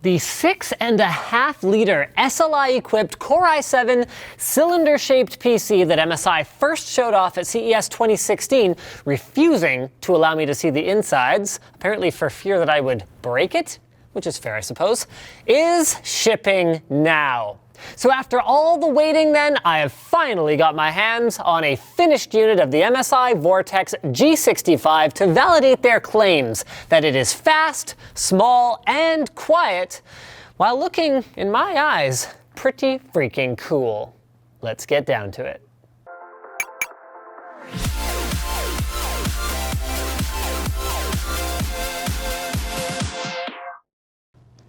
The 6.5-liter SLI-equipped Core i7 cylinder-shaped PC that MSI first showed off at CES 2016, refusing to allow me to see the insides, apparently for fear that I would break it, which is fair, I suppose, is shipping now. So after all the waiting then, I have finally got my hands on a finished unit of the MSI Vortex G65 to validate their claims that it is fast, small, and quiet, while looking, in my eyes, pretty freaking cool. Let's get down to it.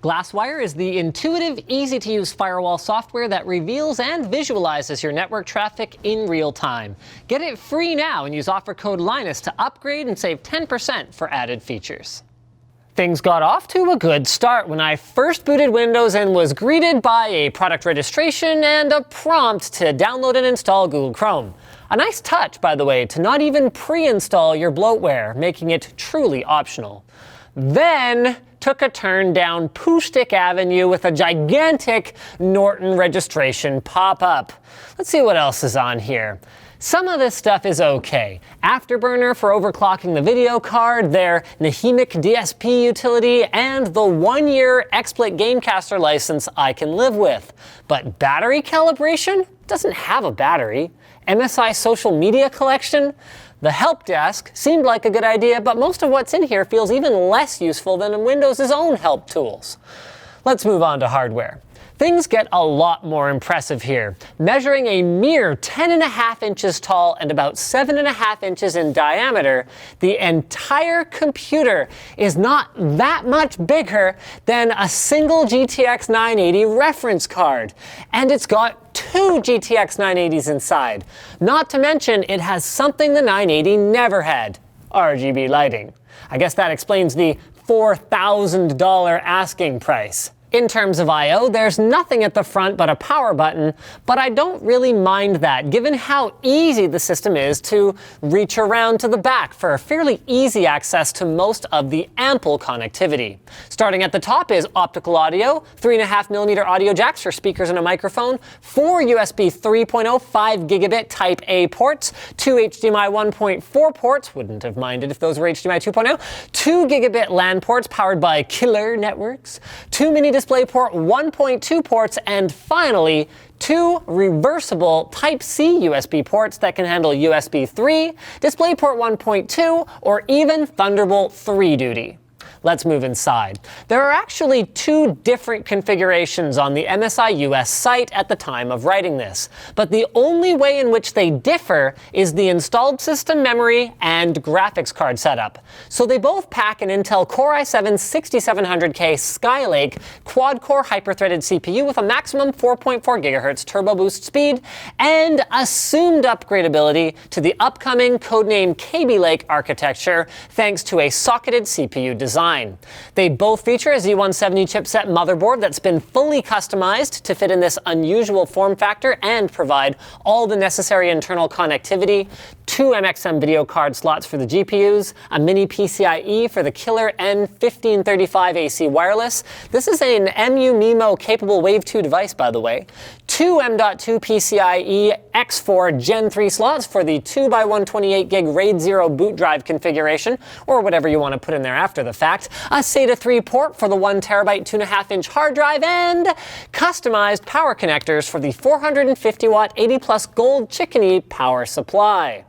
Glasswire is the intuitive, easy-to-use firewall software that reveals and visualizes your network traffic in real time. Get it free now and use offer code Linus to upgrade and save 10% for added features. Things got off to a good start when I first booted Windows and was greeted by a product registration and a prompt to download and install Google Chrome. A nice touch, by the way, to not even pre-install your bloatware, making it truly optional. Then took a turn down Poohstick Avenue with a gigantic Norton registration pop up. Let's see what else is on here. Some of this stuff is okay. Afterburner for overclocking the video card, their Nahimic DSP utility, and the 1-year XSplit Gamecaster license I can live with. But battery calibration doesn't have a battery. MSI social media collection? The help desk seemed like a good idea, but most of what's in here feels even less useful than in Windows' own help tools. Let's move on to hardware. Things get a lot more impressive here. Measuring a mere 10.5 inches tall and about 7.5 inches in diameter, the entire computer is not that much bigger than a single GTX 980 reference card. And it's got 2 GTX 980s inside. Not to mention, it has something the 980 never had: RGB lighting. I guess that explains the $4,000 asking price. In terms of I/O, there's nothing at the front but a power button, but I don't really mind that, given how easy the system is to reach around to the back for fairly easy access to most of the ample connectivity. Starting at the top is optical audio, 3.5mm audio jacks for speakers and a microphone, 4 USB 3.0 5GB Type A ports, 2 HDMI 1.4 ports, wouldn't have minded if those were HDMI 2.0, 2 gigabit LAN ports powered by killer networks, 2 mini DisplayPort 1.2 ports, and finally, 2 reversible Type-C USB ports that can handle USB 3, DisplayPort 1.2, or even Thunderbolt 3 duty. Let's move inside. There are actually 2 different configurations on the MSI US site at the time of writing this, but the only way in which they differ is the installed system memory and graphics card setup. So they both pack an Intel Core i7 6700K Skylake quad-core hyper-threaded CPU with a maximum 4.4 GHz turbo boost speed and assumed upgradability to the upcoming codenamed Kaby Lake architecture thanks to a socketed CPU design. They both feature a Z170 chipset motherboard that's been fully customized to fit in this unusual form factor and provide all the necessary internal connectivity, 2 MXM video card slots for the GPUs, a mini PCIe for the killer N1535 AC wireless. This is an MU-MIMO capable Wave 2 device, by the way. 2 M.2 PCIe X4 Gen 3 slots for the 2x128 gig RAID 0 boot drive configuration, or whatever you want to put in there after the fact, a SATA 3 port for the 1TB 2.5-inch hard drive, and customized power connectors for the 450-watt 80+ gold chickeny power supply.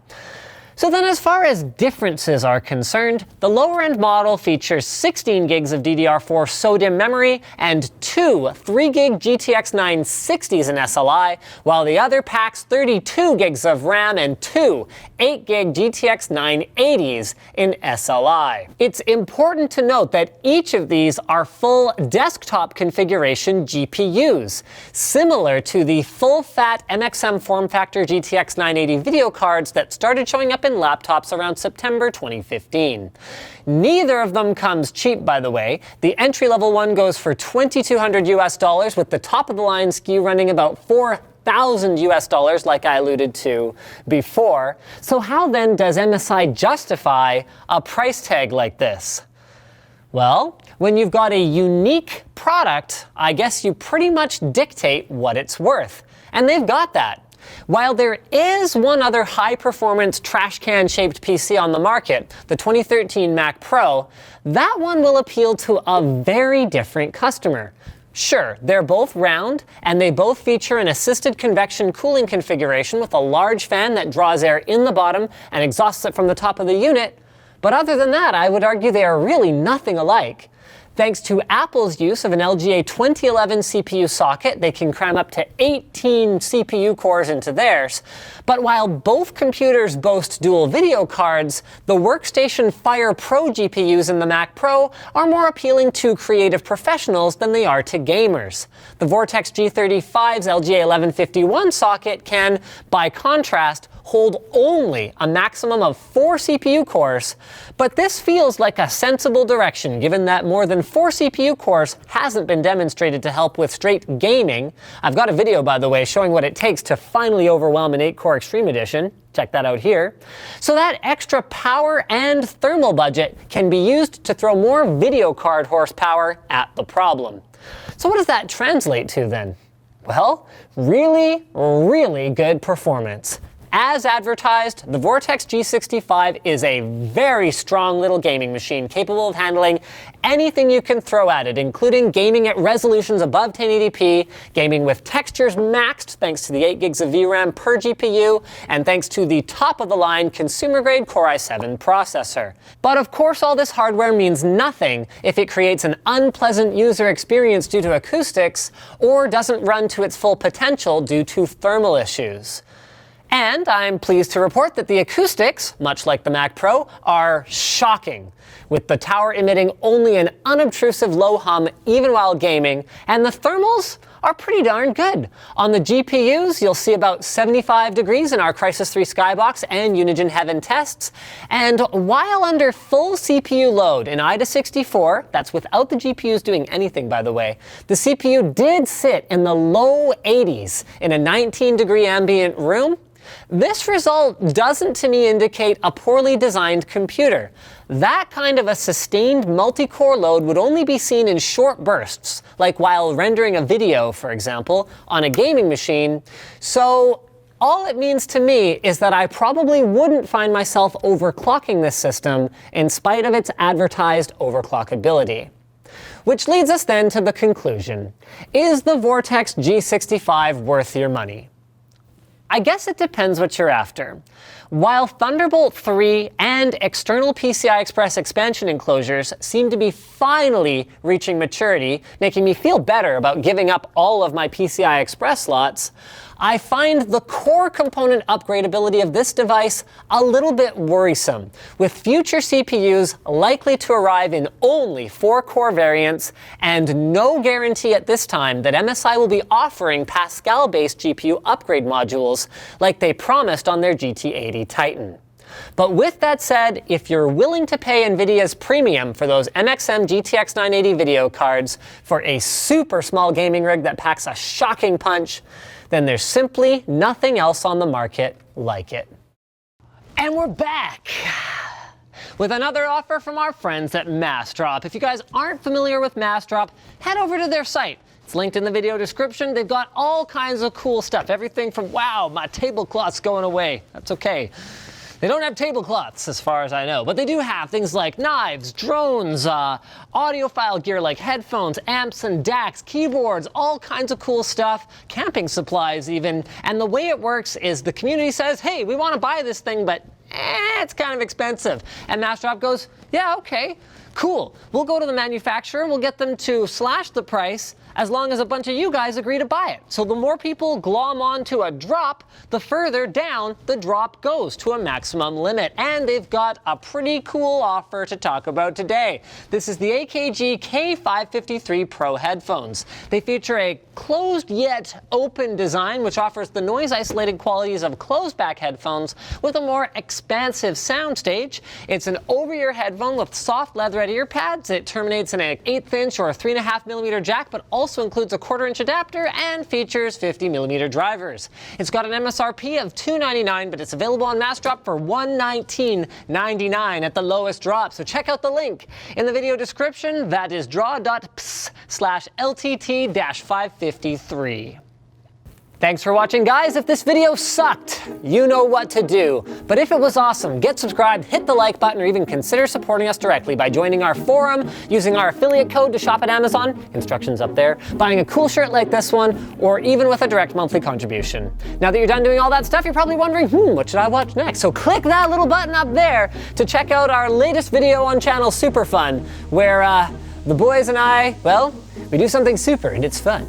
So then, as far as differences are concerned, the lower-end model features 16 gigs of DDR4 SODIMM memory and 2 3-gig GTX 960s in SLI, while the other packs 32 gigs of RAM and 2 8-gig GTX 980s in SLI. It's important to note that each of these are full desktop configuration GPUs, similar to the full-fat MXM form factor GTX 980 video cards that started showing up in laptops around September 2015. Neither of them comes cheap, by the way. The entry-level one goes for $2,200 US, with the top-of-the-line SKU running about $4,000 US, like I alluded to before. So how then does MSI justify a price tag like this? Well, When you've got a unique product, I guess you pretty much dictate what it's worth. And they've got that. While there is one other high-performance trash can-shaped PC on the market, the 2013 Mac Pro, that one will appeal to a very different customer. Sure, they're both round, and they both feature an assisted convection cooling configuration with a large fan that draws air in the bottom and exhausts it from the top of the unit, but other than that, I would argue they are really nothing alike. Thanks to Apple's use of an LGA 2011 CPU socket, they can cram up to 18 CPU cores into theirs. But while both computers boast dual video cards, the Workstation Fire Pro GPUs in the Mac Pro are more appealing to creative professionals than they are to gamers. The Vortex G65's LGA 1151 socket can, by contrast, hold only a maximum of 4 CPU cores, but this feels like a sensible direction given that more than 4 CPU cores hasn't been demonstrated to help with straight gaming. I've got a video, by the way, showing what it takes to finally overwhelm an 8-core Extreme Edition. Check that out here. So that extra power and thermal budget can be used to throw more video card horsepower at the problem. So what does that translate to then? Well, really, really good performance. As advertised, the Vortex G65 is a very strong little gaming machine capable of handling anything you can throw at it, including gaming at resolutions above 1080p, gaming with textures maxed thanks to the 8 gigs of VRAM per GPU, and thanks to the top-of-the-line consumer-grade Core i7 processor. But of course, all this hardware means nothing if it creates an unpleasant user experience due to acoustics, or doesn't run to its full potential due to thermal issues. And I'm pleased to report that the acoustics, much like the Mac Pro, are shocking, with the tower emitting only an unobtrusive low hum even while gaming, and the thermals are pretty darn good. On the GPUs, you'll see about 75 degrees in our Crysis 3 Skybox and Unigine Heaven tests, and while under full CPU load in IDA 64, that's without the GPUs doing anything by the way, the CPU did sit in the low 80s in a 19-degree ambient room. This result doesn't to me indicate a poorly designed computer. That kind of a sustained multi-core load would only be seen in short bursts, like while rendering a video, for example, on a gaming machine. So all it means to me is that I probably wouldn't find myself overclocking this system in spite of its advertised overclockability. Which leads us then to the conclusion. Is the Vortex G65 worth your money? I guess it depends what you're after. While Thunderbolt 3 and external PCI Express expansion enclosures seem to be finally reaching maturity, making me feel better about giving up all of my PCI Express slots, I find the core component upgradability of this device a little bit worrisome, with future CPUs likely to arrive in only 4-core variants and no guarantee at this time that MSI will be offering Pascal-based GPU upgrade modules like they promised on their GT80 Titan. But with that said, if you're willing to pay NVIDIA's premium for those MXM GTX 980 video cards for a super small gaming rig that packs a shocking punch, then there's simply nothing else on the market like it. And we're back with another offer from our friends at massdrop. If you guys aren't familiar with massdrop, head over to their site. It's linked in the video description. They've got all kinds of cool stuff. Everything from, wow, my tablecloth's going away. That's okay. They don't have tablecloths, as far as I know, but they do have things like knives, drones, audiophile gear like headphones, amps and DACs, keyboards, all kinds of cool stuff, camping supplies even. And the way it works is the community says, hey, we want to buy this thing, but it's kind of expensive. And massdrop goes, yeah, okay, cool. We'll go to the manufacturer, we'll get them to slash the price as long as a bunch of you guys agree to buy it. So the more people glom onto a drop, the further down the drop goes to a maximum limit. And they've got a pretty cool offer to talk about today. This is the AKG K553 Pro headphones. They feature a closed yet open design, which offers the noise isolated qualities of closed back headphones with a more expansive soundstage. It's an over-ear headphone with soft leather red ear pads. It terminates in an 1/8 inch or a 3.5mm jack, but also includes a 1/4 inch adapter and features 50mm drivers. It's got an MSRP of $299, but it's available on massdrop for $119.99 at the lowest drop. So check out the link in the video description. That is draw.ps/LTT-553. Thanks for watching, guys. If this video sucked, you know what to do. But if it was awesome, get subscribed, hit the like button, or even consider supporting us directly by joining our forum, using our affiliate code to shop at Amazon, instructions up there, buying a cool shirt like this one, or even with a direct monthly contribution. Now that you're done doing all that stuff, you're probably wondering, what should I watch next? So click that little button up there to check out our latest video on channel Super Fun, where the boys and I, well, we do something super and it's fun.